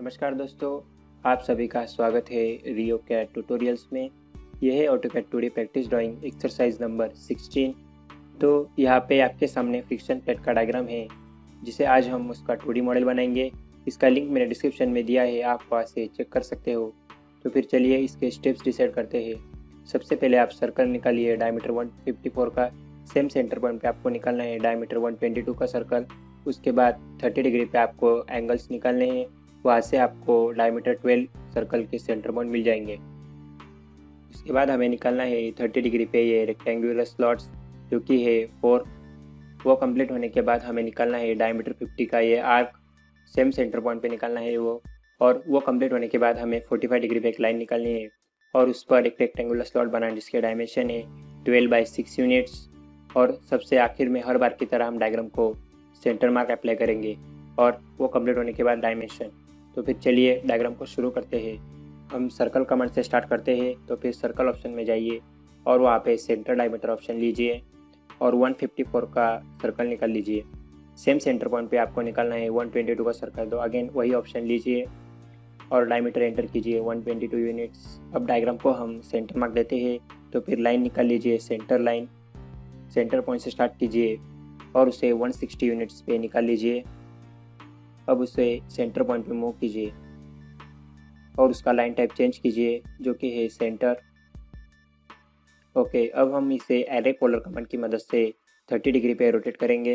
नमस्कार दोस्तों, आप सभी का स्वागत है रियो कैड ट्यूटोरियल्स में। यह है AutoCAD 2D practice drawing exercise number 16। तो यहाँ पे आपके सामने फ्रिक्शन प्लेट का डायग्राम है, जिसे आज हम उसका 2D मॉडल बनाएंगे। इसका लिंक मैंने डिस्क्रिप्शन में दिया है, आप वहाँ से चेक कर सकते हो। तो फिर चलिए इसके स्टेप्स डिसाइड करते हैं। सबसे पहले आप सर्कल निकालिए डायमीटर 154 का। सेम सेंटर पॉइंट पे आपको निकालना है डायमीटर 122 का सर्कल। उसके बाद 30 डिग्री पे आपको एंगल्स निकालने हैं। वहाँ से आपको डायमीटर 12 सर्कल के सेंटर पॉइंट मिल जाएंगे। उसके बाद हमें निकालना है 30 डिग्री पे ये रेक्टेंगुलर स्लॉट्स, जो कि है 4। वो कंप्लीट होने के बाद हमें निकालना है डायमीटर 50 का ये आर्क। सेम सेंटर पॉइंट पे निकालना है वो। और वो कंप्लीट होने के बाद हमें 45 डिग्री पे एक लाइन निकालनी है और उस पर एक रेक्टेंगुलर स्लॉट बनाना, जिसके डायमेंशन है 12/6 यूनिट्स। और सबसे आखिर में हर बार की तरह हम डायग्राम को सेंटर मार्क अप्लाई करेंगे और वो कंप्लीट होने के बाद डायमेंशन। तो फिर चलिए डायग्राम को शुरू करते हैं। हम सर्कल कमांड से स्टार्ट करते हैं। तो फिर सर्कल ऑप्शन में जाइए और वहाँ पे सेंटर डायमीटर ऑप्शन लीजिए और 154 का सर्कल निकाल लीजिए। सेम सेंटर पॉइंट पे आपको निकालना है 122 का सर्कल। तो अगेन वही ऑप्शन लीजिए और डायमीटर एंटर कीजिए 122 यूनिट्स। अब डायग्राम को हम सेंटर मार्क देते हैं। तो फिर लाइन निकाल लीजिए, सेंटर लाइन। सेंटर पॉइंट से स्टार्ट कीजिए और उसे 160 यूनिट्स पे निकाल लीजिए। अब उसे सेंटर पॉइंट पे मूव कीजिए और उसका लाइन टाइप चेंज कीजिए, जो कि है सेंटर। ओके, अब हम इसे एरे पोलर कमांड की मदद से 30 डिग्री पे रोटेट करेंगे।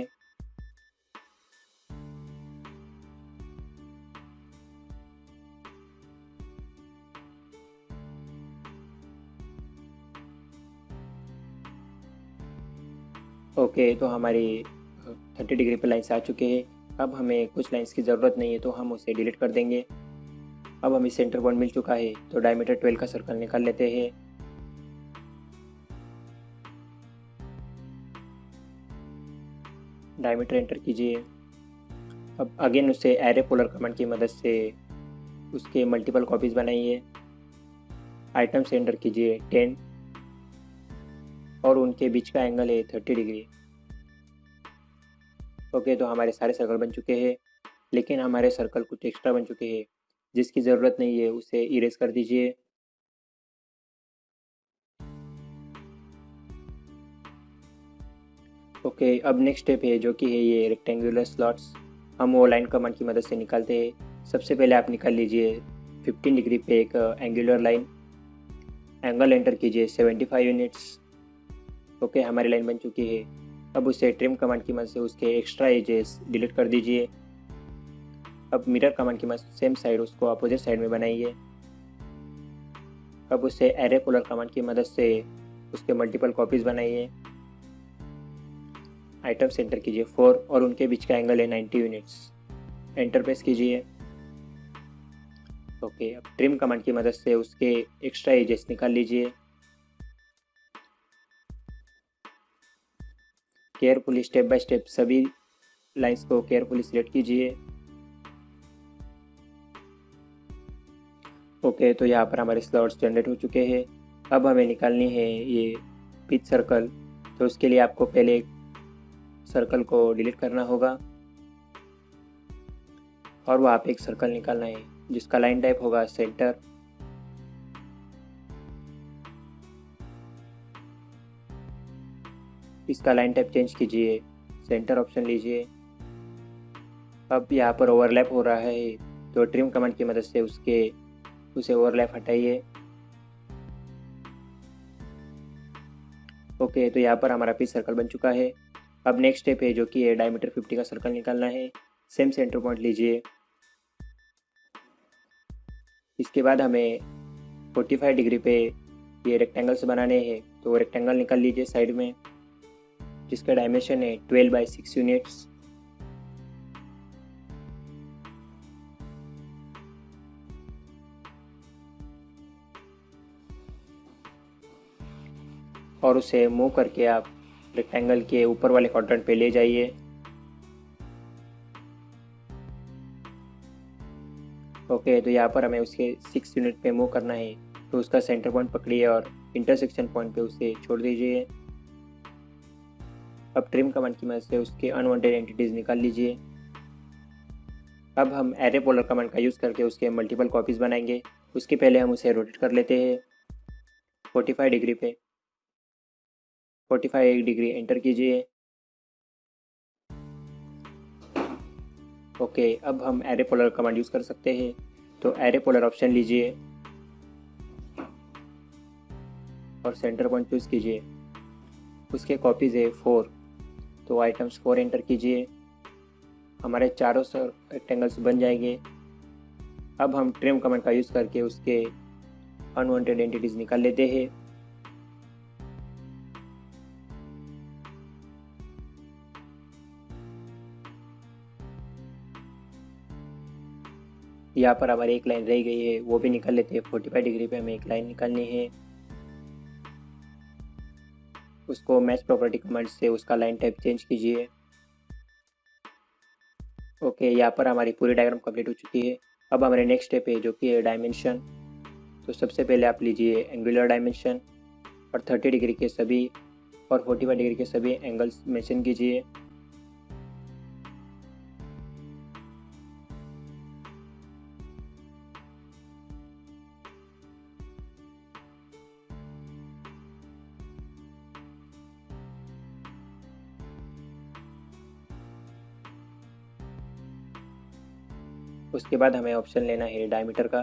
ओके, तो हमारी 30 डिग्री पे लाइन्स आ चुके हैं। अब हमें कुछ लाइन्स की ज़रूरत नहीं है, तो हम उसे डिलीट कर देंगे। अब हमें सेंटर पॉइंट मिल चुका है, तो डायमीटर 12 का सर्कल निकाल लेते हैं। डायमीटर एंटर कीजिए। अब अगेन उसे एरे पोलर कमांड की मदद से उसके मल्टीपल कॉपीज बनाइए। आइटम से एंटर कीजिए 10 और उनके बीच का एंगल है 30 डिग्री। ओके, तो हमारे सारे सर्कल बन चुके हैं, लेकिन हमारे सर्कल कुछ एक्स्ट्रा बन चुके हैं जिसकी ज़रूरत नहीं है, उसे इरेज कर दीजिए। ओके, अब नेक्स्ट स्टेप है, जो कि है ये रेक्टेंगुलर स्लॉट्स। हम वो लाइन कमांड की मदद से निकालते हैं। सबसे पहले आप निकाल लीजिए 15 डिग्री पे एक एंगुलर लाइन। एंगल एंटर कीजिए 75 यूनिट्स। ओके, हमारी लाइन बन चुकी है। अब उसे ट्रिम कमांड की मदद से उसके एक्स्ट्रा एजेस डिलीट कर दीजिए। अब मिरर कमांड की मदद से सेम साइड उसको अपोजिट साइड में बनाइए। अब उसे एरे पोलर कमांड की मदद से उसके मल्टीपल कॉपीज बनाइए। आइटम से एंटर कीजिए 4 और उनके बीच का एंगल है 90 यूनिट्स। एंटर प्रेस कीजिए। ओके, अब ट्रिम कमांड की मदद से उसके एक्स्ट्रा एजेस निकाल लीजिए। केयरफुली स्टेप बाय स्टेप सभी लाइंस को केयरफुली सिलेक्ट कीजिए। ओके, तो यहाँ पर हमारे स्लॉट्स जनरेट हो चुके हैं। अब हमें निकालनी है ये पिच सर्कल। तो उसके लिए आपको पहले सर्कल को डिलीट करना होगा और वहाँ पे एक सर्कल निकालना है जिसका लाइन टाइप होगा सेंटर। इसका लाइन टाइप चेंज कीजिए, सेंटर ऑप्शन लीजिए। अब यहाँ पर ओवरलैप हो रहा है, तो ट्रिम कमांड की मदद से उसे ओवरलैप हटाइए। ओके, तो यहाँ पर हमारा पिच सर्कल बन चुका है। अब नेक्स्ट स्टेप है, जो कि है डायमीटर 50 का सर्कल निकालना है। सेम सेंटर पॉइंट लीजिए। इसके बाद हमें 45 डिग्री पे ये रेक्टेंगल्स बनाने हैं। तो रेक्टेंगल निकाल लीजिए साइड में, जिसका डायमेंशन है 12/6 यूनिट्स। और उसे मूव करके आप रेक्टेंगल के ऊपर वाले क्वाड्रेंट पे ले जाइए। ओके, तो यहाँ पर हमें उसके 6 यूनिट पे मूव करना है। तो उसका सेंटर पॉइंट पकड़िए और इंटरसेक्शन पॉइंट पे उसे छोड़ दीजिए। अब ट्रिम कमांड की मदद से उसके अनवांटेड एंटिटीज निकाल लीजिए। अब हम एरे पोलर कमांड का यूज़ करके उसके मल्टीपल कॉपीज़ बनाएंगे। उसके पहले हम उसे रोटेट कर लेते हैं 45 डिग्री पे। 45 डिग्री एंटर कीजिए। ओके, अब हम एरे पोलर कमांड यूज़ कर सकते हैं। तो एरे पोलर ऑप्शन लीजिए और सेंटर पॉइंट चूज़ कीजिए। उसके कॉपीज़ है 4, तो आइटम्स 4 एंटर कीजिए। हमारे चारों रेक्टेंगल्स बन जाएंगे। अब हम ट्रिम कमांड का यूज़ करके उसके अनवांटेड एंटिटीज़ निकाल लेते हैं। यहाँ पर हमारी एक लाइन रह गई है, वो भी निकाल लेते हैं। 45 डिग्री पे हमें एक लाइन निकालनी है। उसको मैच प्रॉपर्टी कमांड से उसका लाइन टाइप चेंज कीजिए। ओके, यहाँ पर हमारी पूरी डायग्राम कंप्लीट हो चुकी है। अब हमारे नेक्स्ट स्टेप है जो कि है डायमेंशन। तो सबसे पहले आप लीजिए एंगुलर डायमेंशन और 30 डिग्री के सभी और 45 डिग्री के सभी एंगल्स मेंशन कीजिए। उसके बाद हमें ऑप्शन लेना है डायमीटर का।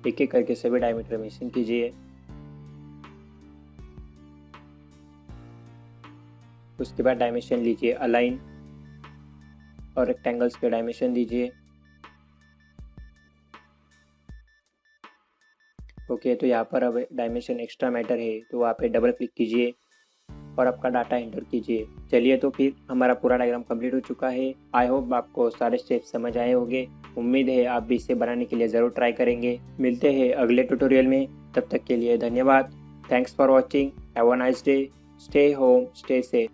एक एक करके सभी डायमीटर मेंशन कीजिए। उसके बाद डायमेंशन लीजिए अलाइन और रेक्टेंगल्स के डायमेंशन दीजिए। ओके, तो यहाँ पर अब डायमेंशन एक्स्ट्रा मैटर है, तो वहाँ पे डबल क्लिक कीजिए और आपका डाटा एंटर कीजिए। चलिए, तो फिर हमारा पूरा डायग्राम कंप्लीट हो चुका है। आई होप आपको सारे स्टेप्स समझ आए होंगे। उम्मीद है आप भी इसे बनाने के लिए ज़रूर ट्राई करेंगे। मिलते हैं अगले ट्यूटोरियल में, तब तक के लिए धन्यवाद। Thanks for watching. Have a nice day. Stay home, stay safe.